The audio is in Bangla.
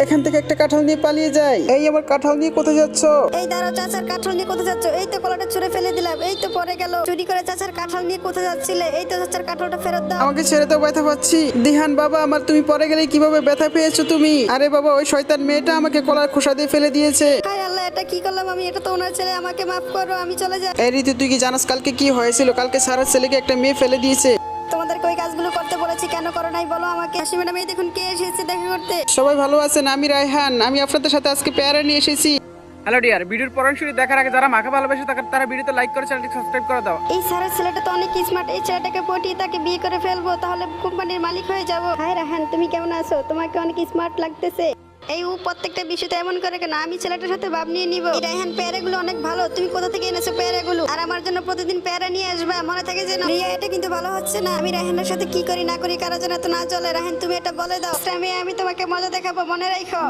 এখান থেকে একটা কাঁঠাল নিয়ে পালিয়ে যাই। এই আমার কাঁঠাল নিয়ে কোথায় যাচ্ছ? এই দাঁড়াও, চাচার কাঁঠাল নিয়ে কোথায় যাচ্ছ? এই তো কলাটা ছুঁড়ে ফেলে দিলাম, এই তো পড়ে গেল। চুরি করে চাচার কাঁঠাল নিয়ে কোথায় যাচ্ছিলে? এই তো চাচার কাঁঠালটা ফেরত দাও। আমাকে ছেড়ে দাও, ব্যথা পাচ্ছি। দিহান বাবা আমার, তুমি পরে গেলে কিভাবে ব্যথা পেয়েছো তুমি? আরে বাবা, ওই শয়তান মেয়েটা আমাকে কলার খোসা দিয়ে ফেলে দিয়েছে। হায় আল্লাহ, এটা কি করলাম আমি? এটা তো ওনার ছেলে, আমাকে মাফ করো, আমি চলে যাই। এই রীতি, তুই কি জানাস কালকে কি হয়েছিল? কালকে সারার ছেলেকে একটা মেয়ে ফেলে দিয়েছে। তোমাদেরকে ওই কাজগুলো করতে বলেছি, কেন করো নাই বলো আমাকে। হাসি ম্যাডাম, এই দেখুন কে এসেছে দেখা করতে। সবাই ভালো আছেন? আমি রায়হান, আমি আপনাদের সাথে আজকে পেয়ারা নিয়ে এসেছি। হ্যালো ডিয়ার, ভিডিওর পরামর্শ দেখার আগে যারা মাকে ভালোবাসে তারা ভিডিওতে লাইক করে চ্যানেলটি সাবস্ক্রাইব করে দাও। এই স্যারের ছেলেটা তো অনেক স্মার্ট, এই ছেলেটাকে পটিয়ে তাকে বিয়ে করে ফেলবো, তাহলে কোম্পানির মালিক হয়ে যাবো। হাই রাহান, তুমি কেমন আছো? তোমাকে অনেক স্মার্ট লাগতেছে। এই প্রত্যেকটা বিষয়তে এমন করে কেন? আমি ছেলেটার সাথে ভাব নিয়ে নিবো। এই রায়হান, পেয়ারাগুলো অনেক ভালো, তুমি কোথা থেকে এনেছো পেয়ারাগুলো? আর আমার জন্য প্রতিদিন পেয়ারা নিয়ে আসবা, মনে থাকে যেন। রিয়া, এটা কিন্তু ভালো হচ্ছে না। আমি রায়হানের সাথে কি করি না করি কারো জন্য তো না চলে। রায়হান, তুমি এটা বলে দাও। আমি তোমাকে মজা দেখাবো, মনে রাখো।